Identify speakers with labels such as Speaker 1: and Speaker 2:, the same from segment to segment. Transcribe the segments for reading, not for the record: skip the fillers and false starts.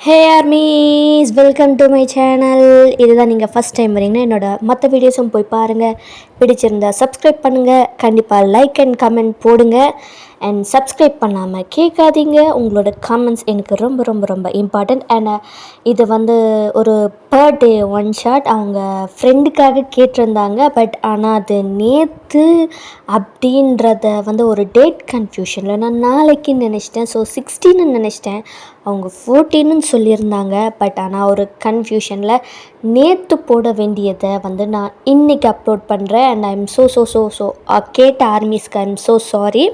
Speaker 1: Hey armies, welcome to my channel. இதுதான் நீங்கள் first time வரீங்கன்னா என்னோடய மற்ற வீடியோஸும் போய் பாருங்கள். பிடிச்சிருந்தா சப்ஸ்கிரைப் பண்ணுங்கள். கண்டிப்பாக லைக் அண்ட் கமெண்ட் போடுங்க. அண்ட் சப்ஸ்கிரைப் பண்ணாமல் கேட்காதீங்க. உங்களோட கமெண்ட்ஸ் எனக்கு ரொம்ப ரொம்ப ரொம்ப இம்பார்ட்டண்ட். அண்ட் இது ஒரு பர்த்டே ஒன் ஷாட் அவங்க ஃப்ரெண்டுக்காக கேட்டிருந்தாங்க. பட் ஆனால் அது நேற்று அப்படின்றத ஒரு டேட் கன்ஃபியூஷனில் நான் நாளைக்குன்னு நினச்சிட்டேன். ஸோ 16ன்னு நினச்சிட்டேன். அவங்க 14ன்னு சொல்லியிருந்தாங்க. பட் ஆனால் ஒரு கன்ஃபியூஷனில் நேற்று போட வேண்டியதை நான் இன்றைக்கி அப்லோட் பண்ணுறேன். அண்ட் ஐ எம் ஸோ கேட்ட ஆர்மிஸ்க்கு I am so sorry.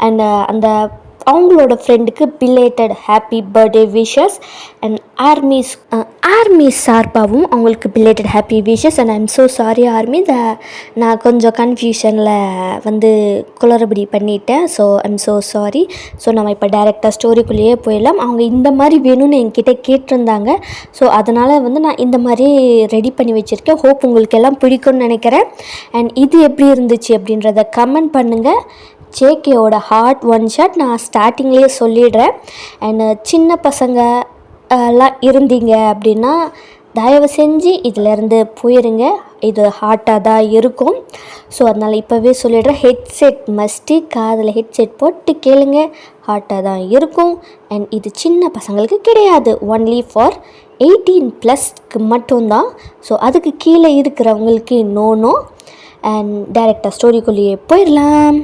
Speaker 1: And அந்த அவங்களோட ஃப்ரெண்டுக்கு belated happy birthday wishes. And armies சார்பாகவும் அவங்களுக்கு belated happy wishes. And I am so sorry army, நான் கொஞ்சம் கன்ஃபியூஷனில் குளறுபடி பண்ணிட்டேன். So I am so sorry. So நம்ம இப்போ டைரெக்டாக ஸ்டோரிக்குள்ளேயே போயிடலாம். அவங்க இந்த மாதிரி வேணும்னு என்கிட்ட கேட்டிருந்தாங்க. ஸோ அதனால் நான் இந்த மாதிரி ரெடி பண்ணி வச்சுருக்கேன். ஹோப் உங்களுக்கு எல்லாம் பிடிக்கும்னு நினைக்கிறேன். அண்ட் இது எப்படி இருந்துச்சு அப்படின்றத கமெண்ட் பண்ணுங்கள். ஜேகேவோட ஹார்ட் ஒன் ஷாட் நான் ஸ்டார்டிங்லேயே சொல்லிடுறேன். அண்ட் சின்ன பசங்க எல்லாம் இருந்தீங்க அப்படின்னா தயவு செஞ்சு இதிலேருந்து போயிருங்க. இது ஹார்ட்டாக தான் இருக்கும். ஸோ அதனால் இப்போவே சொல்லிடுறேன், ஹெட்செட் மஸ்ட்டு. காதில் ஹெட்செட் போட்டு கேளுங்க, ஹார்ட்டாக தான் இருக்கும். அண்ட் இது சின்ன பசங்களுக்கு கிடையாது, ஒன்லி ஃபார் 18+ மட்டும்தான். ஸோ அதுக்கு கீழே இருக்கிறவங்களுக்கு நோ. அண்ட் டைரெக்டாக ஸ்டோரிக்குள்ளேயே போயிடலாம்.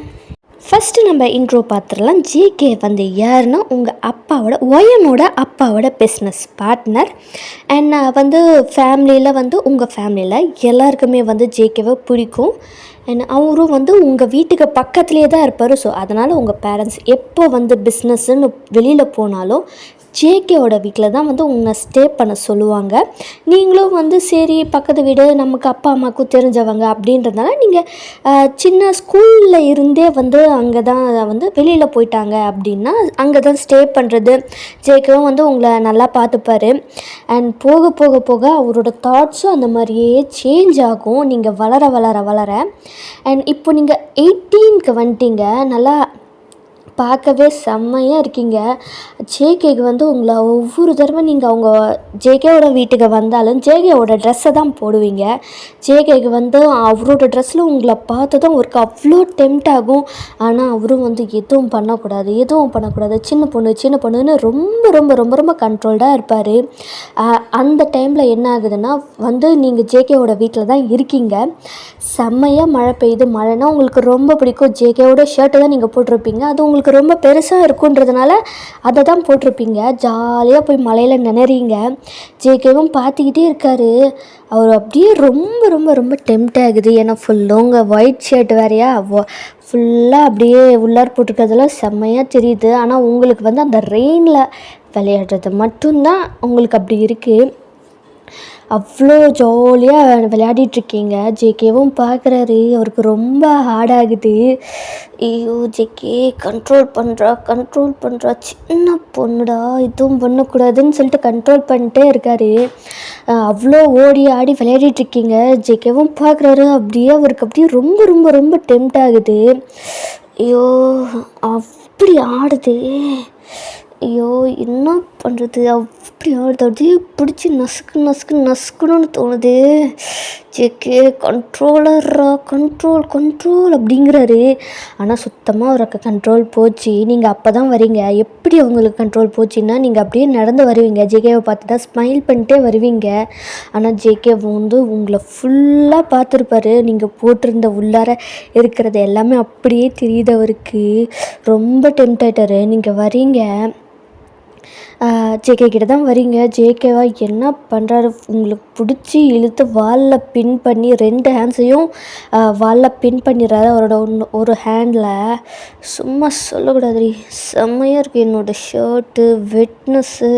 Speaker 1: ஃபஸ்ட்டு நம்ம இன்ட்ரோ பார்த்துடலாம். ஜேகே யாருன்னா உங்கள் அப்பாவோட பிஸ்னஸ் பார்ட்னர். அண்ட் ஃபேமிலியில் உங்கள் ஃபேமிலியில் எல்லாருக்குமே ஜேகேவை பிடிக்கும். அண்ட் அவரும் உங்கள் வீட்டுக்கு பக்கத்துலேயே தான் இருப்பார். ஸோ அதனால் உங்கள் பேரண்ட்ஸ் எப்போ பிஸ்னஸ்ன்னு வெளியில் போனாலும் ஜேகேவோட வீட்டில் தான் உங்களை ஸ்டே பண்ண சொல்லுவாங்க. நீங்களும் சரி பக்கத்து வீடு, நமக்கு அப்பா அம்மாவுக்கும் தெரிஞ்சவங்க அப்படின்றதுனால நீங்கள் சின்ன ஸ்கூலில் இருந்தே அங்கே தான் வெளியில் போயிட்டாங்க அப்படின்னா அங்கே தான் ஸ்டே பண்ணுறது. ஜேகேவும் உங்களை நல்லா பார்த்துப்பாரு. அண்ட் போக போக போக அவரோட தாட்ஸும் அந்த மாதிரியே சேஞ்ச் ஆகும் நீங்கள் வளர. அண்ட் இப்போ நீங்கள் 18க்கு வந்துட்டீங்க, நல்லா பார்க்கவே செம்மையாக இருக்கீங்க. ஜேகேக்கு உங்களை ஒவ்வொரு தடவை நீங்கள் அவங்க ஜேகேவோட வீட்டுக்கு வந்தாலும் ஜேகேவோட ட்ரெஸ்ஸை தான் போடுவீங்க. ஜேகேக்கு அவரோட ட்ரெஸ்ஸில் உங்களை பார்த்து தான் அவருக்கு அவ்வளோ டெம்ட் ஆகும். ஆனால் அவரும் எதுவும் பண்ணக்கூடாது, சின்ன பொண்ணுன்னு ரொம்ப ரொம்ப ரொம்ப ரொம்ப கண்ட்ரோல்டாக இருப்பார். அந்த டைமில் என்ன ஆகுதுன்னா நீங்கள் ஜேகேவோட வீட்டில் தான் இருக்கீங்க. செம்மையாக மழை பெய்யுது. மழைனா உங்களுக்கு ரொம்ப பிடிக்கும். ஜேகேவோட ஷர்ட்டை தான் நீங்கள் போட்டிருப்பீங்க. அது உங்களுக்கு ரொம்ப பெருசாக இருக்குன்றதுனால அதை தான் போட்டிருப்பீங்க. ஜாலியாக போய் மலையில் நினைறீங்க. ஜேகேவும் பார்த்துக்கிட்டே இருக்கார். அவர் அப்படியே ரொம்ப ரொம்ப ரொம்ப டெம்ட் ஆகுது. ஏன்னா ஃபுல்லுங்க ஒயிட் ஷர்ட் வேறையா, ஃபுல்லாக அப்படியே உள்ளார் போட்டிருக்கிறதுலாம் செம்மையாக தெரியுது. ஆனால் உங்களுக்கு அந்த ரெயினில் விளையாடுறது மட்டும்தான் உங்களுக்கு அப்படி இருக்குது. அவ்வளோ ஜாலியாக விளையாடிட்டுருக்கீங்க. ஜேகேவும் பார்க்குறாரு. அவருக்கு ரொம்ப ஹார்டாகுது. ஐயோ ஜேகே கண்ட்ரோல் பண்ணுறா, சின்ன பொண்ணுடா, இதுவும் பண்ணக்கூடாதுன்னு சொல்லிட்டு கண்ட்ரோல் பண்ணிட்டே இருக்கார். அவ்வளோ ஓடி ஆடி விளையாடிட்டுருக்கீங்க. ஜேகேவும் பார்க்குறாரு. அவருக்கு அப்படியே ரொம்ப ரொம்ப ரொம்ப டெம்ட் ஆகுது. ஐயோ அப்படி ஆடுது. ஐயோ என்ன பண்ணுறது, அப்படி ஆடுது. அப்படியே பிடிச்சி நசுக்கணும்னு தோணுது. ஜேகே கண்ட்ரோல் அப்படிங்கிறாரு. ஆனால் சுத்தமாக அவருக்கு கண்ட்ரோல் போச்சு. நீங்கள் அப்போ தான் வரீங்க. எப்படி அவங்களுக்கு கண்ட்ரோல் போச்சுன்னா நீங்கள் அப்படியே நடந்து வருவீங்க. ஜேகேவை பார்த்து தான் ஸ்மைல் பண்ணிட்டே வருவீங்க. ஆனால் ஜேகே உங்களை ஃபுல்லாக பார்த்துருப்பாரு. நீங்கள் போட்டிருந்த உள்ளார இருக்கிறது எல்லாமே அப்படியே தெரியுது அவருக்கு. ரொம்ப டெம்ட் ஆகிட்டாரு. நீங்கள் வரீங்க, ஜேகே கிட்ட தான் வரீங்க. ஜேகேவா என்ன பண்ணுறாரு, உங்களுக்கு பிடிச்சி இழுத்து வாலில் பின் பண்ணி 2 ஹேண்ட்ஸையும் வாலில் பின் பண்ணிடுறாரு. அவரோட ஒரு ஹேண்டில். சும்மா சொல்லக்கூடாது, செம்மையாக இருக்குது என்னோடய ஷர்ட்டு, வெட்னஸ்ஸு,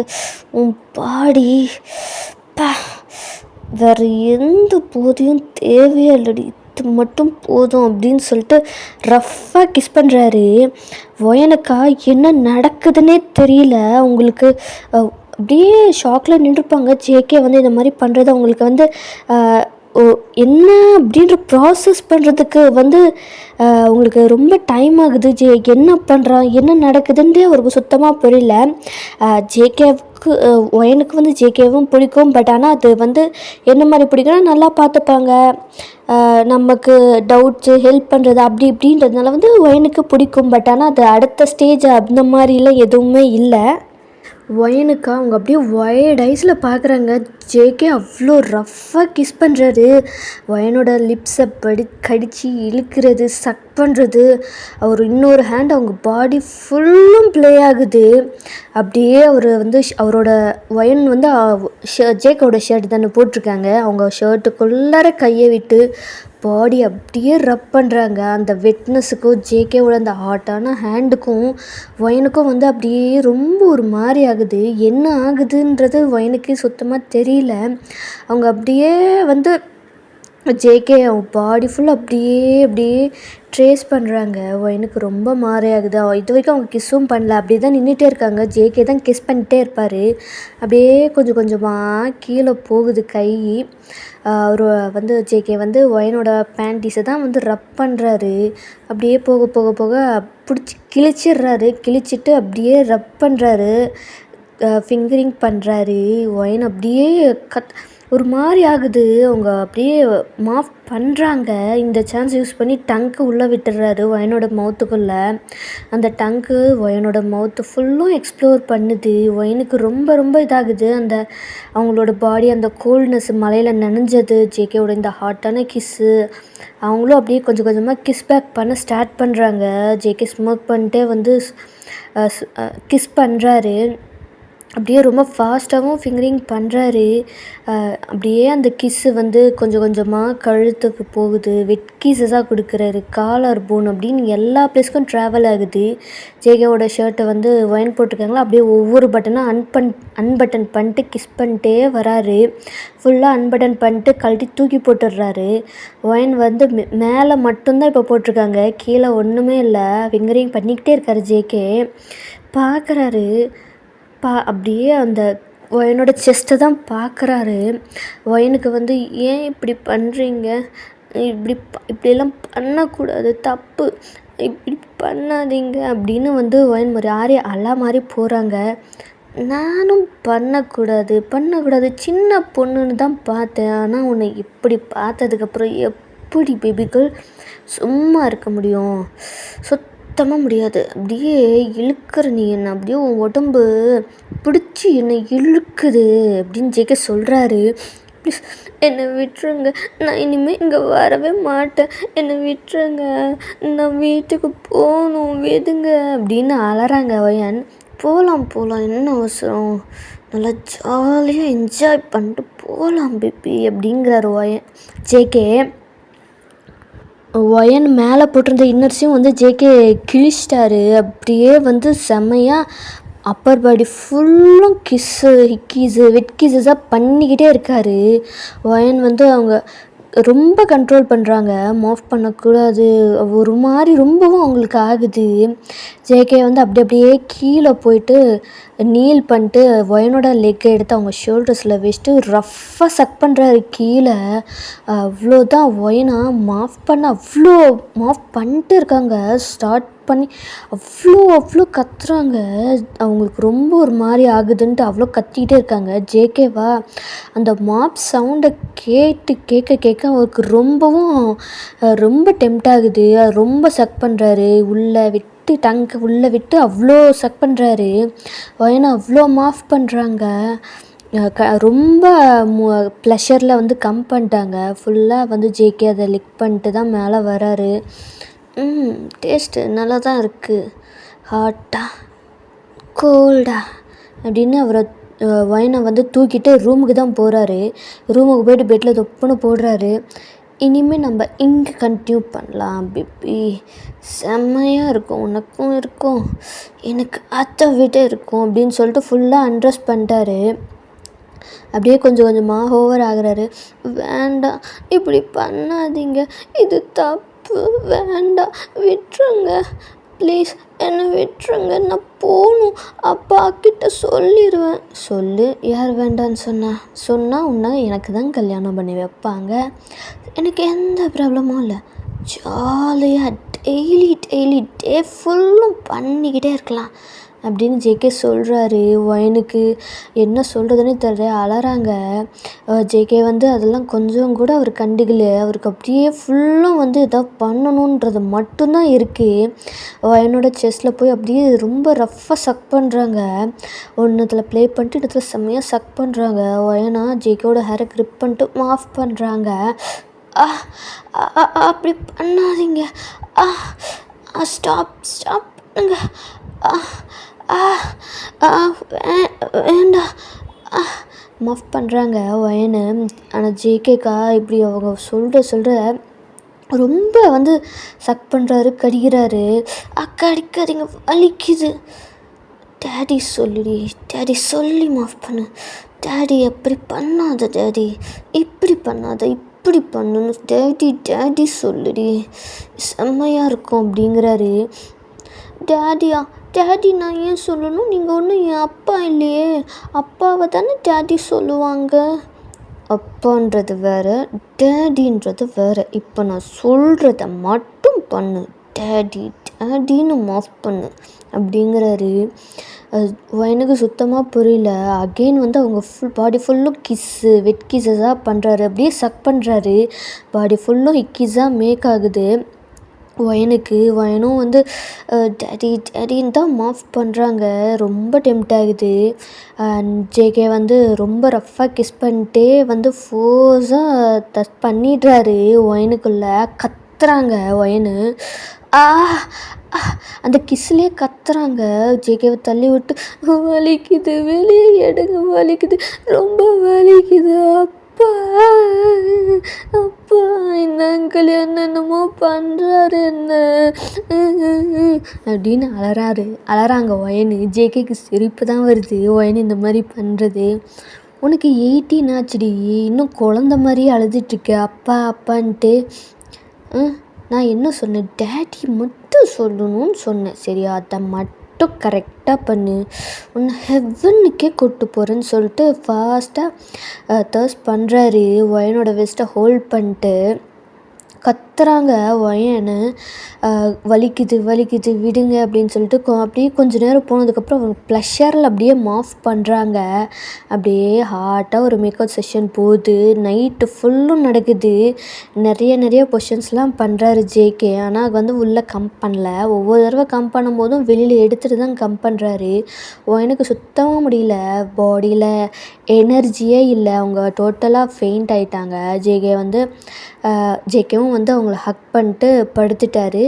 Speaker 1: உன் பாடி, வேறு எந்த போதையும் தேவையே இல்லடி, இது மட்டும் போதும் அப்படின்னு சொல்லிட்டு ரஃப்பாக கிஸ் பண்ணுறாரு. ஒயனுக்கா என்ன நடக்குதுன்னே தெரியல. உங்களுக்கு அப்படியே ஷாக்கில் நின்றுப்பாங்க. ஜேகே இந்த மாதிரி பண்ணுறது அவங்களுக்கு என்ன அப்படின்ற ப்ராசஸ் பண்ணுறதுக்கு வந்து உங்களுக்கு ரொம்ப டைம் ஆகுது. என்ன பண்ணுறான், என்ன நடக்குதுன்றே அவருக்கு சுத்தமாக புரியல. ஜேகேவுக்கு ஒயனுக்கு வந்து ஜேகேவும் பிடிக்கும். பட் ஆனால் அது வந்து என்ன மாதிரி பிடிக்கும்னா, நல்லா பார்த்துப்பாங்க, நமக்கு டவுட்ஸு ஹெல்ப் பண்ணுறது அப்படி இப்படின்றதுனால வந்து ஒயனுக்கு பிடிக்கும். பட் ஆனால் அது அடுத்த ஸ்டேஜ் அந்த மாதிரிலாம் எதுவுமே இல்லை. ஒயனுக்கா அவங்க அப்படியே ஒயர்ட் ஐஸில் பார்க்குறாங்க. ஜேகே அவ்வளோ ரஃப்பாக கிஸ் பண்ணுறாரு. ஒயனோட லிப்ஸை கடித்து இழுக்கிறது, சக் பண்ணுறது. அவர் இன்னொரு ஹேண்ட் அவங்க பாடி ஃபுல்லும் ப்ளே ஆகுது. அப்படியே அவர் வந்து அவரோட ஒயன் வந்து ஜேக்கோட ஷர்ட் தானே போட்டிருக்காங்க, அவங்க ஷர்ட்டுக்குள்ளார கையை விட்டு பாடி அப்படியே ரப் பண்ணுறாங்க. அந்த வெட்னஸுக்கும் ஜேகேவோட அந்த ஹாட்டான ஹேண்டுக்கும் ஒயனுக்கும் வந்து அப்படியே ரொம்ப ஒரு மாதிரி ஆகுது. என்ன ஆகுதுன்றது ஒயனுக்கு சுத்தமாக தெரியல. அவங்க அப்படியே வந்து ஜேகே அவங்க பாடி ஃபுல் அப்படியே ட்ரேஸ் பண்ணுறாங்க. எனக்கு ரொம்ப மாறி ஆகுது. இது வரைக்கும் அவங்க கிஸ்ஸும் பண்ணல, அப்படியே தான் நின்றுட்டே இருக்காங்க. ஜேகே தான் கிஸ் பண்ணிகிட்டே இருப்பார். அப்படியே கொஞ்சம் கொஞ்சமாக கீழே போகுது கை. அவர் வந்து ஜேகே வந்து ஒயனோட பேண்டீஸை தான் வந்து ரப் பண்ணுறாரு. அப்படியே போக போக போக பிடிச்சி கிழிச்சிட்டு அப்படியே ரப் பண்ணுறாரு, ஃபிங்கரிங் பண்ணுறாரு. ஒயன் அப்படியே ஒரு மாதிரி ஆகுது. அவங்க அப்படியே மாஃப் பண்ணுறாங்க. இந்த சான்ஸ் யூஸ் பண்ணி டங்க்கு உள்ளே விட்டுறாரு ஒயனோட மவுத்துக்குள்ளே. அந்த டங்க்கு ஒயனோட மவுத்து ஃபுல்லும் எக்ஸ்ப்ளோர் பண்ணுது. ஒயனுக்கு ரொம்ப இதாகுது. அந்த அவங்களோட பாடி அந்த கோல்ட்னஸ் மலையில் நனைஞ்சது, ஜேகேவோட இந்த ஹாட்டான கிஸ்ஸு. அவங்களும் அப்படியே கொஞ்சம் கொஞ்சமாக கிஸ் பேக் பண்ண ஸ்டார்ட் பண்ணுறாங்க. ஜேகே ஸ்மோக் பண்ணிட்டே வந்து கிஸ் பண்ணுறாரு. அப்படியே ரொம்ப ஃபாஸ்ட்டாகவும் ஃபிங்கரிங் பண்ணுறாரு. அப்படியே அந்த கிஸ்ஸு வந்து கொஞ்சம் கொஞ்சமாக கழுத்துக்கு போகுது. வெட் கீஸஸாக கொடுக்குறாரு. காலர் போன் அப்படின்னு எல்லா பிளேஸ்க்கும் ட்ராவல் ஆகுது. ஜேகேவோட ஷர்ட்டை வந்து ஒயன் போட்டிருக்காங்களா, அப்படியே ஒவ்வொரு பட்டனாக அன்பட்டன் பண்ணிட்டு கிஸ் பண்ணிட்டே வராரு. ஃபுல்லாக அன்பட்டன் பண்ணிட்டு கழட்டி தூக்கி போட்டுடுறாரு. ஒயன் வந்து மேலே மட்டும்தான் இப்போ போட்டிருக்காங்க, கீழே ஒன்றுமே இல்லை. ஃபிங்கரிங் பண்ணிக்கிட்டே இருக்கார் ஜேகே. பார்க்குறாரு. அப்படியே அந்த ஒயனோட செஸ்ட்டை தான் பார்க்குறாரு. ஒயனுக்கு வந்து ஏன் இப்படி பண்ணுறீங்க, இப்படியெல்லாம் பண்ணக்கூடாது, தப்பு, இப்படி பண்ணாதீங்க அப்படின்னு வந்து ஒயன் மாதிரி அலா மாதிரி போகிறாங்க. நானும் பண்ணக்கூடாது, சின்ன பொண்ணுன்னு தான் பார்த்தேன். ஆனால் உன்னை இப்படி பார்த்ததுக்கப்புறம் எப்படி பேபிகள் சும்மா இருக்க முடியும், சுத்தமாக முடியாது. அப்படியே இழுக்கிற நீ என்னை, அப்படியே உன் உடம்பு பிடிச்சி என்னை இழுக்குது அப்படின்னு ஜேகே சொல்கிறாரு. ப்ளீஸ் என்னை விட்டுருங்க, நான் இனிமேல் இங்கே வரவே மாட்டேன், என்னை விட்டுருங்க, நான் வீட்டுக்கு போகணும், விடுங்க அப்படின்னு அலறாங்க ஒயன். போகலாம் என்ன அவசரம், நல்லா ஜாலியாக என்ஜாய் பண்ணிட்டு போகலாம் பேபி அப்படிங்கிறாரு ஜேகே. ஒயன் மேலே போட்டிருந்த இன்னர்ஸையும் வந்து ஜேகே கிழிச்சிட்டாரு. அப்படியே வந்து செம்மையாக அப்பர் பாடி ஃபுல்லும் ஹிக்கீஸு வெட் கீஸஸாக பண்ணிக்கிட்டே இருக்கார். ஒயன் வந்து அவங்க ரொம்ப கண்ட்ரோல் பண்ணுறாங்க, மாஃப் பண்ணக்கூடாது, ஒரு மாதிரி ரொம்பவும் அவங்களுக்கு ஆகுது. ஜேகே வந்து அப்படியே கீழே போயிட்டு நீல் பண்ணிட்டு ஒயனோட லெக்கை எடுத்து அவங்க ஷோல்டர்ஸில் வச்சுட்டு ரஃப்பாக சக் பண்ணுறாரு கீழே. அவ்வளோதான். ஒயனா மாஃப் பண்ணிட்டு இருக்காங்க. ஸ்டார்ட் பண்ணி அவ்வளோ கத்துறாங்க. அவங்களுக்கு ரொம்ப ஒரு மாதிரி ஆகுதுன்ட்டு அவ்வளோ கத்திக்கிட்டே இருக்காங்க. ஜேகேவா அந்த மாப் சவுண்டை கேட்க அவருக்கு ரொம்ப டெம்ட் ஆகுது. ரொம்ப சக் பண்ணுறாரு, உள்ளே விட்டு டங்க்கு உள்ளே விட்டு அவ்வளோ சக் பண்ணுறாரு. ஒயனை அவ்வளோ மாஃப் பண்ணுறாங்க. ரொம்ப ப்ளஷரில் வந்து கம் பண்ணிட்டாங்க. ஃபுல்லாக வந்து ஜேகே அதை லிக் பண்ணிட்டு தான் மேலே வராரு. டேஸ்ட்டு நல்லா தான் இருக்குது, ஹாட்டா கோல்டா அப்படின்னு அவரை ஒயனை வந்து தூக்கிட்டு ரூமுக்கு தான் போகிறாரு. ரூமுக்கு போய்ட்டு பெட்டில் தொப்புன்னு போடுறாரு. இனிமேல் நம்ம இங்கே கண்டினியூ பண்ணலாம் பேபி, செம்மையாக இருக்கும், உனக்கும் இருக்கும், எனக்கு அதை விட இருக்கும் அப்படின்னு சொல்லிட்டு ஃபுல்லாக அண்ட்ரஸ் பண்ணிட்டாரு. அப்படியே கொஞ்சம் கொஞ்சமாக ஓவர் ஆகுறாரு. வேண்டாம், இப்படி பண்ணாதீங்க, இது தப்பு, வேண்டாம், விட்டுருங்க ப்ளீஸ் என்னை விட்டுருங்க, நான் போகணும், அப்பா கிட்ட சொல்லிடுவேன். சொல்லு, யார் வேண்டான்னு சொன்னால் உன்னை எனக்கு தான் கல்யாணம் பண்ணி வைப்பாங்க. எனக்கு எந்த ப்ராப்ளமும் இல்லை. ஜாலியாக டெய்லி டே ஃபுல்லும் பண்ணிக்கிட்டே இருக்கலாம் அப்படின்னு ஜேகே சொல்கிறாரு. ஒயனுக்கு என்ன சொல்கிறதுனே தெரியல, அழறாங்க. ஜேகே வந்து அதெல்லாம் கொஞ்சம் கூட அவர் கண்டுக்கல. அவருக்கு அப்படியே ஃபுல்லும் வந்து எதாவது பண்ணணுன்றது மட்டும்தான் இருக்குது. ஒயனோட செஸ்ஸில் போய் அப்படியே ரொம்ப ரஃப்பாக சக் பண்ணுறாங்க. ஒன்றுத்தில் ப்ளே பண்ணிட்டு இடத்துல செம்மையாக சக் பண்ணுறாங்க. ஒயனா ஜேகேவோட ஹேரை க்ரிப் பண்ணிட்டு மாஃப் பண்ணுறாங்க. அப்படி பண்ணாதீங்க, ஸ்டாப் பண்ணுங்க, வேண்டாம், மாஃப் பண்ணுறாங்க ஒயனு. ஆனால் ஜேகேக்கா இப்படி அவங்க சொல்கிற ரொம்ப வந்து சக் பண்ணுறாரு, கடிக்கிறாரு. கடிக்காதீங்க, வலிக்குது. டேடி சொல்லுடி, டேடி சொல்லி மாஃப் பண்ணு, டேடி அப்படி பண்ணாத, டேடி இப்படி பண்ணாத, இப்படி பண்ணணும், டேடி சொல்லுடி, செம்மையாக இருக்கும் அப்படிங்கிறாரு. டேடி நான் ஏன் சொல்லணும்? நீங்கள் ஒன்றும் என் அப்பா இல்லையே, அப்பாவை தானே டேடி சொல்லுவாங்க. அப்பான்றது வேறு, டேடின்றது வேறு. இப்போ நான் சொல்கிறத மட்டும் பண்ணு, டேடின்னு மாஃப் பண்ணு அப்படிங்கிறாரு. எனக்கு சுத்தமாக புரியல. அகெயின் வந்து அவங்க பாடி ஃபுல்லும் வெட் கிஸ்ஸஸாக பண்ணுறாரு. அப்படியே சக் பண்ணுறாரு. பாடி ஃபுல்லும் கிஸ்ஸாக மேக் ஆகுது ஒயனும் வந்து டேடின்னு தான் மாஃப் பண்ணுறாங்க. ரொம்ப டெம்ட் ஆகுது. ஜேகே வந்து ரொம்ப ரஃப்பாக கிஸ் பண்ணிட்டே வந்து ஃபோர்ஸாக டச் பண்ணிடுறாரு ஒயனுக்குள்ளே. கத்துறாங்க ஒயனு. அந்த கிஸ்லேயே கத்துறாங்க. ஜேகேவை தள்ளி விட்டு, வலிக்குது, வெளியே எடுங்க, வலிக்குது, ரொம்ப வலிக்குது, அப்பா இந்த அங்கிள் என்னென்னமோ பண்ணுறாரு என்ன அப்படின்னு அலறாங்க ஒயனு. ஜேகேக்கு சிரிப்பு தான் வருது. ஒயனு இந்த மாதிரி பண்ணுறது. உனக்கு 18 ஆச்சுடி, இன்னும் குழந்த மாதிரியே அழுதுட்ருக்க அப்பான்ட்டு. நான் என்ன சொன்னேன்? டேடி மட்டும் சொல்லணும்னு சொன்னேன், சரியா? அதை மட்டும் கரெக்டாக பண்ணு, உன்னை ஹெவனுக்கே கூப்பிட்டு போகிறேன்னு சொல்லிட்டு ஃபாஸ்ட்டாக தர்ஸ் பண்ணுறாரு. ஒயனோட வெஸ்ட்டை ஹோல்ட் பண்ணிட்டு கத்துறாங்க ஒயனு. வலிக்குது விடுங்க அப்படின்னு சொல்லிட்டு அப்படியே கொஞ்சம் நேரம் போனதுக்கப்புறம் அவங்க ப்ளஷரில் அப்படியே மாஃப் பண்ணுறாங்க. அப்படியே ஹாட்டாக ஒரு மேக்கப் செஷன் போகுது. நைட்டு ஃபுல்லும் நடக்குது. நிறைய பொசிஷன்ஸ்லாம் பண்ணுறாரு ஜேகே. ஆனால் வந்து உள்ளே கம்ப் பண்ணல. ஒவ்வொரு தடவை கம்ப் பண்ணும்போதும் வெளியில் எடுத்துகிட்டு தான் கம்ப் பண்ணுறாரு. எனக்கு சுத்தமாக முடியல. பாடியில் எனர்ஜியே இல்லை. அவங்க டோட்டலாக ஃபெயிண்ட் ஆகிட்டாங்க. ஜேகேவும் வந்து அவங்கள ஹக் பண்ணிட்டு படுத்துட்டாரு.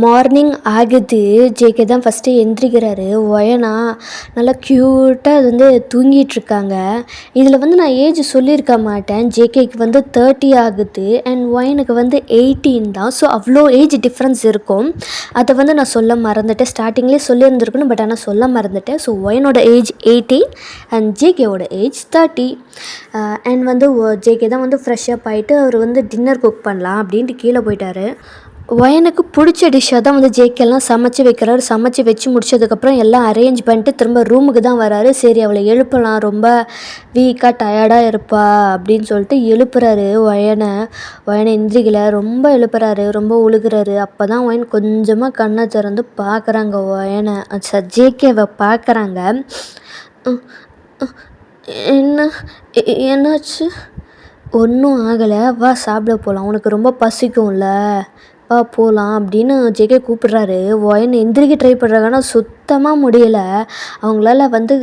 Speaker 1: மார்னிங் ஆகுது. ஜேகே தான் ஃபஸ்ட்டு எந்திரிக்கிறாரு. ஒயனா நல்லா க்யூட்டாக அது வந்து தூங்கிட்டுருக்காங்க. இதில் வந்து நான் ஏஜ் சொல்லியிருக்க மாட்டேன். ஜேகேக்கு வந்து 30 ஆகுது அண்ட் ஒயனுக்கு வந்து 18 தான். ஸோ அவ்வளோ ஏஜ் டிஃப்ரென்ஸ் இருக்கும். அதை வந்து நான் சொல்ல மறந்துட்டேன். ஸ்டார்டிங்லேயே சொல்லியிருந்துருக்கணும், பட் ஆனால் சொல்ல மறந்துட்டேன். ஸோ ஒயனோட ஏஜ் 18 அண்ட் ஜேகேவோட ஏஜ் 30. அண்ட் வந்து ஜேகே தான் வந்து ஃப்ரெஷ்ஷப் ஆகிட்டு அவர் வந்து டின்னர் குக் பண்ணலாம் அப்படின்ட்டு கீழே போயிட்டார். ஒயனுக்கு பிடிச்ச டிஷ்ஷாக தான் வந்து ஜேகேலாம் சமைச்சு வைக்கிறாரு. சமைச்சு வச்சு முடிச்சதுக்கப்புறம் எல்லாம் அரேஞ்ச் பண்ணிட்டு திரும்ப ரூமுக்கு தான் வராரு. சரி அவளை எழுப்பலாம், ரொம்ப வீக்காக டயர்டாக இருப்பா அப்படின்னு சொல்லிட்டு எழுப்புறாரு ஒயனை எந்திரிக்கல. ரொம்ப எழுப்புறாரு, ரொம்ப உழுகுறாரு. அப்போ தான் ஒயன் கொஞ்சமாக கண்ணை திறந்து பார்க்குறாங்க. ஜேகேவை பார்க்குறாங்க. என்னாச்சு? ஒன்றும் ஆகலை, வா சாப்பிட போகலாம், உனக்கு ரொம்ப பசிக்கும்ல, வா போகலாம் அப்படின்னு ஜேகே கூப்பிடுறாரு. ஒயன் எந்திரிக்க ட்ரை பண்ணுறாங்க, ஆனால் சுத்தமாக முடியல. அவங்களால வந்து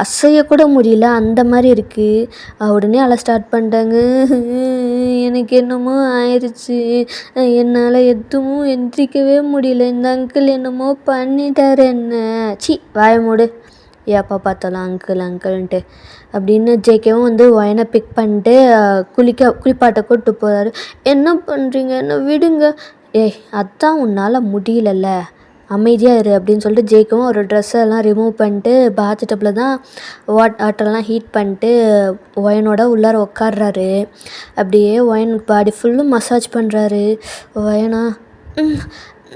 Speaker 1: அசையக்கூட முடியல, அந்த மாதிரி இருக்குது. உடனே அழ ஸ்டார்ட் பண்ணிட்டாங்க. எனக்கு என்னமோ ஆயிடுச்சு, என்னால் எதுவும் எந்திரிக்கவே முடியல, இந்த அங்கிள் என்னமோ பண்ணிட்டார் என்ன. வாய மூடு, எப்போ பார்த்தாலும் அங்கிள்ன்ட்டு அப்படின்னு ஜேகேவும் வந்து ஒயனை பிக் பண்ணிட்டு குளிப்பாட்ட கூப்பிட்டு போகிறாரு. என்ன பண்ணுறீங்க, என்ன விடுங்க. அதான் உன்னால் முடியலல்ல, அமைதியாக இரு அப்படின்னு சொல்லிட்டு ஜேகவும் ஒரு ட்ரெஸ்ஸெல்லாம் ரிமூவ் பண்ணிட்டு பாத் டப்பில் தான் வாட்டர்லாம் ஹீட் பண்ணிட்டு ஒயனோட உள்ளார உட்காடுறாரு. அப்படியே ஒயன் பாடி ஃபுல்லும் மசாஜ் பண்ணுறாரு. ஒயனா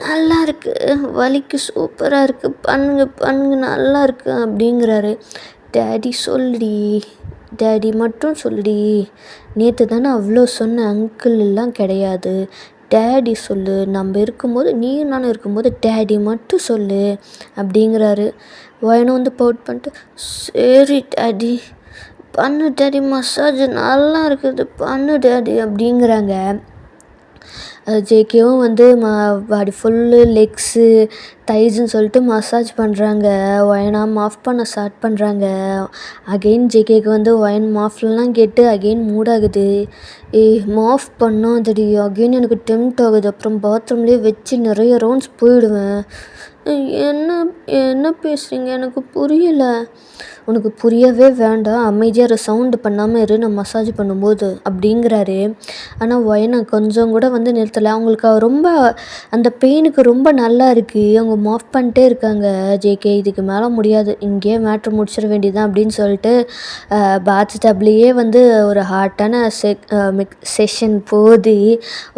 Speaker 1: நல்லா இருக்கு, வலிக்கு சூப்பராக இருக்குது, பண்ணுங்க பண்ணுங்க நல்லா இருக்கு அப்படிங்கிறாரு. டேடி சொல்லுடி, டேடி மட்டும் சொல்லுடி, நேற்று தானே அவ்வளோ சொன்ன, அங்கிள் எல்லாம் கிடையாது, டேடி சொல்லு, நம்ம இருக்கும்போது நீயும் நானும் இருக்கும்போது டேடி மட்டும் சொல்லு அப்படிங்கிறாரு. வயனும் வந்து பவுட் பண்ணிட்டு சரி டேடி பண்ணு டேடி, மசாஜ் நல்லா இருக்குது பண்ணு டேடி அப்படிங்கிறாங்க. ஜேகேவும் வந்து பாடி ஃபுல்லு லெக்ஸு தைஸ்ன்னு சொல்லிட்டு மசாஜ் பண்ணுறாங்க. ஒயனா மாஃப் பண்ண ஸ்டார்ட் பண்ணுறாங்க. அகெயின் ஜேகேக்கு வந்து ஒயன் மாஃப்லாம் கேட்டு அகெயின் மூட் ஆகுது. மாஃப் பண்ணாதடி, அகெயின் எனக்கு டெம்ட் ஆகுது, அப்புறம் பாத்ரூம்லேயே வச்சு நிறைய ரவுண்ட்ஸ் போயிடுவேன். என்ன என்ன பேசுகிறீங்க, எனக்கு புரியலை. உனக்கு புரியவே வேண்டாம், அமைதியாக ஒரு சவுண்டு பண்ணாமல் இரு நான் மசாஜ் பண்ணும்போது அப்படிங்கிறாரு. ஆனால் ஒயனை கொஞ்சம் கூட வந்து நிறுத்தலை. அவங்களுக்கு ரொம்ப அந்த பெயினுக்கு ரொம்ப நல்லா இருக்குது. அவங்க மாஃப் பண்ணிட்டே இருக்காங்க. ஜேகே இதுக்கு மேலே முடியாது, இங்கேயே மேட்ரு முடிச்சிட வேண்டியதான் அப்படின்னு சொல்லிட்டு பாத் டப்லேயே வந்து ஒரு ஹார்ட்டான செஷன் போது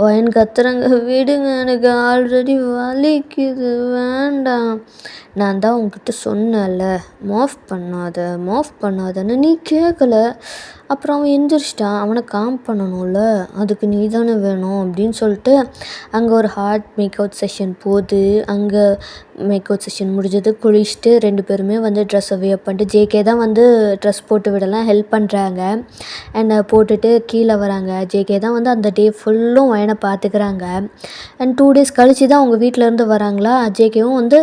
Speaker 1: ஒயன் கத்துறாங்க, விடுங்க எனக்கு ஆல்ரெடி வலிக்குது வேண்டாம். நான் தான் உங்ககிட்ட சொன்னேன்ல மாஃப் பண்ணாதன்னு, நீ கேட்கல. அப்புறம் அவன் எந்திரிச்சிட்டான், அவனை காம் பண்ணணும்ல, அதுக்கு நீ தானே வேணும் அப்படின்னு சொல்லிட்டு அங்கே ஒரு ஹார்ட் மேக் அவுட் செஷன் போகுது. அங்கே மேக் அவுட் செஷன் முடிஞ்சது, குளிச்சுட்டு 2 பேருமே வந்து ட்ரெஸ்ஸை வியர் பண்ணிட்டு ஜேகே தான் வந்து ட்ரெஸ் போட்டு விடலாம் ஹெல்ப் பண்ணுறாங்க. அண்ட் போட்டுட்டு கீழே வராங்க. ஜேகே தான் வந்து அந்த டே ஃபுல்லும் ஒயனை பார்த்துக்கிறாங்க. அண்ட் 2 டேஸ் கழித்து தான் அவங்க வீட்டிலேருந்து வராங்களா. ஜேகேவும் வந்து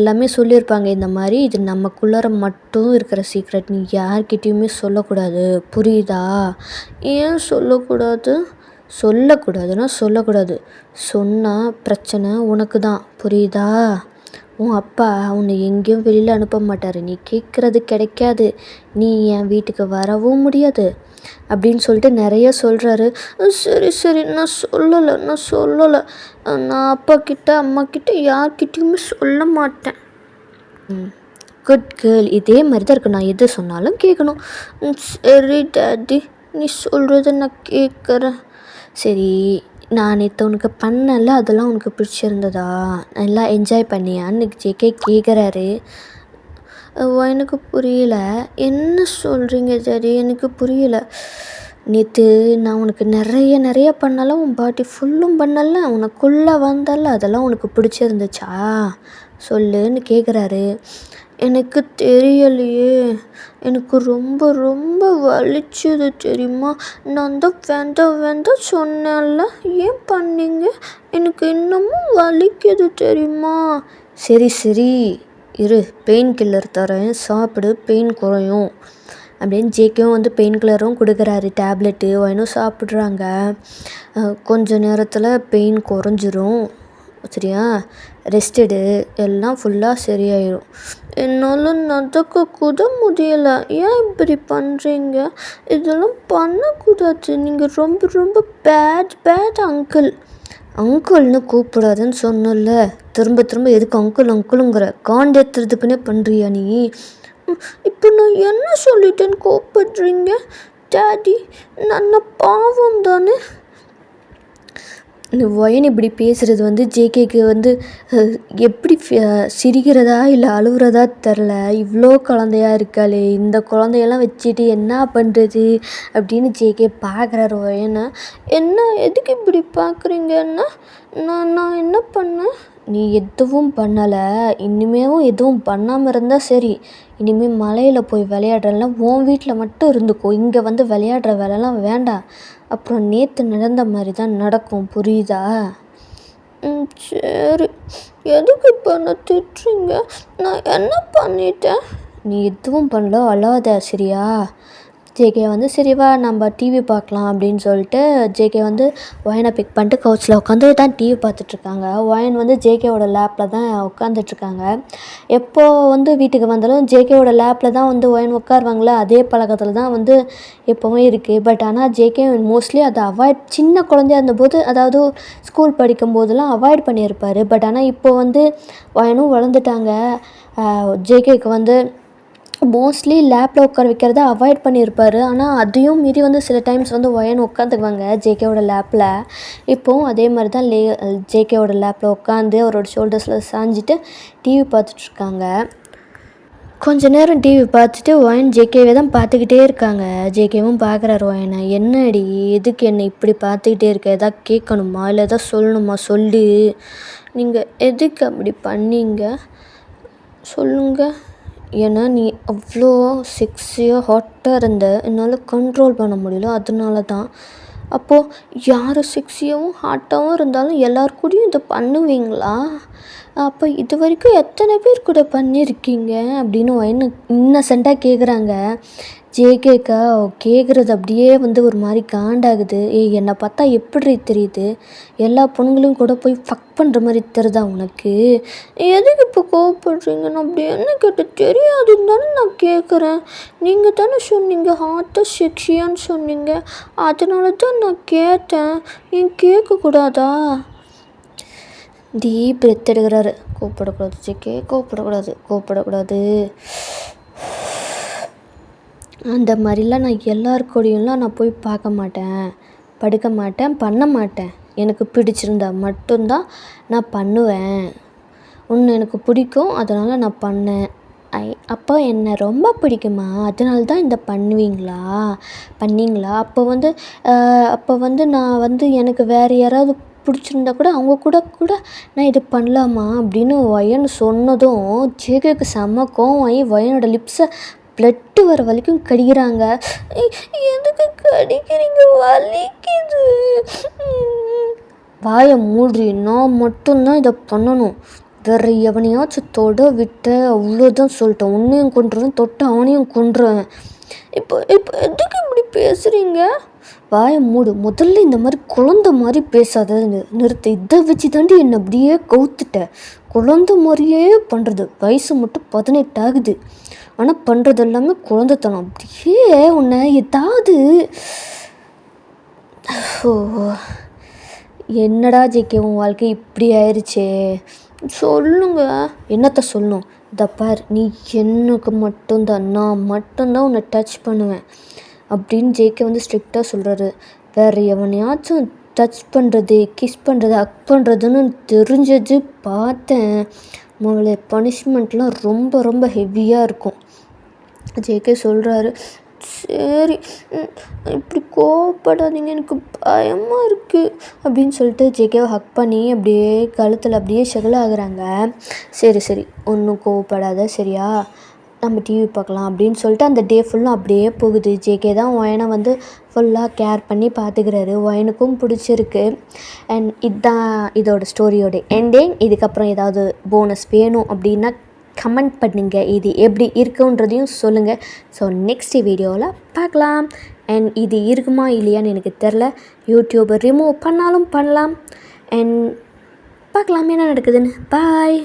Speaker 1: எல்லாமே சொல்லியிருப்பாங்க, இந்த மாதிரி இது நமக்குள்ளார மட்டும் இருக்கிற சீக்ரெட், நீ யார்கிட்டேயுமே சொல்லக்கூடாது புரியுதா. ஏன் சொல்லக்கூடாது? சொல்லக்கூடாது, சொன்னால் பிரச்சனை உனக்கு தான் புரியுதா. உன் அப்பா உன்னை எங்கேயும் வெளியில் அனுப்ப மாட்டார், நீ கேட்குறது கிடைக்காது, நீ என் வீட்டுக்கு வரவும் முடியாது அப்படின்னு சொல்லிட்டு நிறைய சொல்கிறாரு. சரி சரி நான் சொல்லலை, நான் அப்பா கிட்ட அம்மா கிட்ட யார்கிட்டையுமே சொல்ல மாட்டேன். குட் கேர்ள், இதே மாதிரி தான் இருக்கு, நான் எது சொன்னாலும் கேட்கணும். சரி டேடி, நீ சொல்கிறத நான் கேட்குறேன். சரி, நான் நேற்று உனக்கு பண்ணல, அதெல்லாம் உனக்கு பிடிச்சிருந்ததா, நல்லா என்ஜாய் பண்ணியான்னு ஜேகே கேட்குறாரு. எனக்கு புரியல, என்ன சொல்கிறீங்க டேடி, எனக்கு புரியல. நேற்று நான் உனக்கு நிறைய பண்ணலாம், உன் பாட்டி ஃபுல்லும் பண்ணல, உனக்குள்ளே வந்தால, அதெல்லாம் உனக்கு பிடிச்சிருந்துச்சா சொல்லுன்னு கேட்குறாரு. எனக்கு தெரியலையே, எனக்கு ரொம்ப ரொம்ப வலிச்சது தெரியுமா, நான் தான் வேண்டாம் சொன்னேன்ல, ஏன் பண்ணீங்க, எனக்கு இன்னமும் வலிக்குது தெரியுமா. சரி இரு, பெயின் கில்லர் தரேன் சாப்பிடு, பெயின் குறையும் அப்படின்னு ஜேகேவும் வந்து பெயின் கில்லரும் கொடுக்குறாரு டேப்லெட்டு. ஒயனும் சாப்பிட்றாங்க. கொஞ்ச நேரத்தில் பெயின் குறைஞ்சிரும் சரியா, ரெஸ்ட் எடு, எல்லாம் ஃபுல்லாக சரியாயிடும். என்னால் நடக்க கூட முடியலை, ஏன் இப்படி பண்ணுறீங்க, இதெல்லாம் பண்ணக்கூடாது, நீங்கள் ரொம்ப ரொம்ப பேட் அங்கிள்னு கூப்பிடாதுன்னு சொன்னல, திரும்ப எதுக்கு அங்கிளுங்கிற, காண்டேத்துறதுக்குன்னே பண்ணுறியா நீ. இப்போ நான் என்ன சொல்லிட்டேன்னு கோப்படுறீங்க டேடி, நான் பாவம் தானே. ஒயன் இப்படி பேசுகிறது வந்து ஜேகேக்கு வந்து எப்படி சிரிக்கிறதா இல்லை அழுகுறதா தெரில. இவ்வளோ குழந்தையா இருக்காளே, இந்த குழந்தையெல்லாம் வச்சுட்டு என்ன பண்ணுறது அப்படின்னு ஜேகே பார்க்குறாரு ஒயனை. என்ன எதுக்கு இப்படி பார்க்குறீங்கன்னா, நான் என்ன பண்ணேன், நீ எதுவும் பண்ணலை, இனிமேவும் எதுவும் பண்ணாமல் இருந்தால் சரி. இனிமேல் மலையில் போய் விளையாடுறலாம் உன் வீட்டில் மட்டும் இருந்துக்கோ, இங்கே வந்து விளையாடுற வேலைலாம் வேண்டாம். அப்புறம் நேற்று நடந்த மாதிரி தான் நடக்கும் புரியுதா. சரி, எதுக்கு இப்போ நான் திட்டுறீங்க, நான் என்ன பண்ணிட்டேன். நீ எதுவும் பண்ணல, அழாத சரியா. ஜேகே வந்து சரி வா நம்ம டிவி பார்க்கலாம் அப்படின்னு சொல்லிட்டு ஜேகே வந்து ஒயனை பிக் பண்ணிட்டு கவுச்சில் உட்காந்து தான் டிவி பார்த்துட்ருக்காங்க. ஒயன் வந்து ஜேகேவோட லேப்பில் தான் உட்காந்துட்ருக்காங்க. எப்போது வந்து வீட்டுக்கு வந்தாலும் ஜேகேவோட லேப்பில் தான் வந்து ஒயன் உட்காருவாங்களே, அதே பழக்கத்தில் தான் வந்து எப்போவும் இருக்குது. பட் ஆனால் ஜேகே மோஸ்ட்லி அதை அவாய்ட், சின்ன குழந்தையா இருந்தபோது அதாவது ஸ்கூல் படிக்கும் போதெல்லாம் அவாய்ட் பண்ணியிருப்பார். பட் ஆனால் இப்போ வந்து ஒயனும் வளர்ந்துட்டாங்க. ஜேகேக்கு வந்து மோஸ்ட்லி லேப்பில் உட்கார வைக்கிறத அவாய்ட் பண்ணியிருப்பார். ஆனால் அதையும் மீறி வந்து சில டைம்ஸ் வந்து ஒயன் உட்காந்துக்குவாங்க ஜேகேவோட லேப்பில். இப்போவும் அதே மாதிரி தான் ஜேகேவோட லேப்பில் உட்காந்து அவரோட ஷோல்டர்ஸில் சாஞ்சிட்டு டிவி பார்த்துட்ருக்காங்க. கொஞ்ச நேரம் டிவி பார்த்துட்டு ஒயன் ஜேகேவை தான் பார்த்துக்கிட்டே இருக்காங்க. ஜேகேவும் பார்க்குறாரு ஒயனை. என்னடி எதுக்கு என்னை இப்படி பார்த்துக்கிட்டே இருக்க? எதாவது கேட்கணுமா இல்லை எதாவது சொல்லணுமா? சொல்லு, நீங்கள் எதுக்கு அப்படி பண்ணீங்க சொல்லுங்க. ஏன்னா நீ அவ்வளோ செக்ஸியாக ஹாட்டாக இருந்த, என்னால் கண்ட்ரோல் பண்ண முடியல, அதனால தான். அப்போது யார் செக்ஸியாகவும் ஹாட்டாகவும் இருந்தாலும் எல்லார் கூடயும் இதை பண்ணுவீங்களா? அப்போ இது வரைக்கும் எத்தனை பேர் கூட பண்ணியிருக்கீங்க அப்படின்னு இன்னசென்ட்டாக கேட்குறாங்க. ஜேகேக்கா கேட்குறது அப்படியே வந்து ஒரு மாதிரி காண்டாகுது. என்னை பார்த்தா எப்படி தெரியுது? எல்லா பொண்ணுங்களையும் கூட போய் ஃபக் பண்ணுற மாதிரி தெரியுதா உனக்கு? எதுக்கு இப்போ கோவப்படுறீங்க? நான் அப்படி என்ன கேட்ட தெரியாதுன்னு தானே நான் கேட்குறேன். நீங்கள் தானே சொன்னீங்க ஹாட்டாக செக்ஸியான்னு சொன்னீங்க, அதனால தான் நான் கேட்டேன். ஏன் கேட்கக்கூடாதா? டீப் பிரெத் எடுக்கிறாரு. கோவப்படக்கூடாது ஜேகே, கோவப்படக்கூடாது. அந்த மாதிரிலாம் நான் எல்லாருக்கூடையும்லாம் நான் போய் பார்க்க மாட்டேன், படுக்க மாட்டேன், பண்ண மாட்டேன். எனக்கு பிடிச்சிருந்தா மட்டும்தான் நான் பண்ணுவேன். ஒன்று எனக்கு பிடிக்கும், அதனால் நான் பண்ணேன். அப்போ என்னை ரொம்ப பிடிக்குமா, அதனால தான் இந்த பண்ணீங்களா? அப்போ வந்து நான் வந்து எனக்கு வேறு யாராவது பிடிச்சிருந்தா கூட அவங்க கூட நான் இது பண்ணலாமா அப்படின்னு ஒயன் சொன்னதும் ஜேகேக்கு செம்ம கோவம் ஆகி ஒயனோட லிப்ஸை ப்ளட்டு வர வரைக்கும் கடிக்கிறாங்க. எதுக்கு கடிக்கிறீங்க? வலிக்குது. வாயை மூடி, நான் மட்டும்தான் இதை பண்ணணும், வேறு எவனையாச்சும் தொட விட்ட அவ்வளோதான் சொல்லிட்டேன், உன்னையும் கொன்றுவேன், தொட்டு அவனையும் கொன்றுவேன். இப்போ எதுக்கு இப்படி பேசுகிறீங்க? வாயை மூடு. முதல்ல இந்த மாதிரி குழந்த மாதிரி பேசாத நிறுத்த. இதை வச்சு தாண்டி என்னை அப்படியே கவுத்துட்ட. குழந்த மாதிரியே பண்ணுறது. வயசு மட்டும் 18 ஆகுது, ஆனால் பண்ணுறது எல்லாமே குழந்தைத்தனம். அப்படியே உன்னை ஏதாவது என்னடா ஜேகே உன் வாழ்க்கை இப்படி ஆயிடுச்சே? சொல்லுங்க. என்னத்த சொல்லணும்? இதை பார், நீ எனக்கு மட்டும்தான், நான் மட்டும்தான் உன்னை டச் பண்ணுவேன் அப்படின்னு ஜேகே வந்து ஸ்ட்ரிக்டாக சொல்கிறாரு. வேறு எவனையாச்சும் டச் பண்ணுறது, கிஸ் பண்ணுறது, ஹக் பண்ணுறதுன்னு தெரிஞ்சது பார்த்தேன், முதல்ல பனிஷ்மெண்ட்லாம் ரொம்ப ரொம்ப ஹெவியாக இருக்கும். ஜேகே சொல்கிறாரு, சரி இப்படி கோவப்படாதீங்க, எனக்கு பயமாக இருக்குது அப்படின்னு சொல்லிட்டு ஜேகேவை ஹக் பண்ணி அப்படியே கழுத்தில் அப்படியே ஷெகல் ஆகுறாங்க. சரி ஒன்றும் கோவப்படாத சரியா, நம்ம டிவி பார்க்கலாம் அப்படின்னு சொல்லிட்டு அந்த டே ஃபுல்லும் அப்படியே போகுது. ஜேகே தான் ஒயனை வந்து ஃபுல்லாக கேர் பண்ணி பார்த்துக்கிறாரு. ஒயனுக்கும் பிடிச்சிருக்கு. அண்ட் இதுதான் இதோட ஸ்டோரியோட எண்டிங். இதுக்கப்புறம் ஏதாவது போனஸ் வேணும் அப்படின்னா கமெண்ட் பண்ணுங்க, இது எப்படி இருக்குன்றதையும் சொல்லுங்கள். ஸோ நெக்ஸ்ட் வீடியோவில் பார்க்கலாம். அண்ட் இது இருக்குமா இல்லையான்னு எனக்கு தெரில, யூடியூப்பை ரிமூவ் பண்ணாலும் பண்ணலாம். அண்ட் பார்க்கலாம் என்ன நடக்குதுன்னு. பாய்.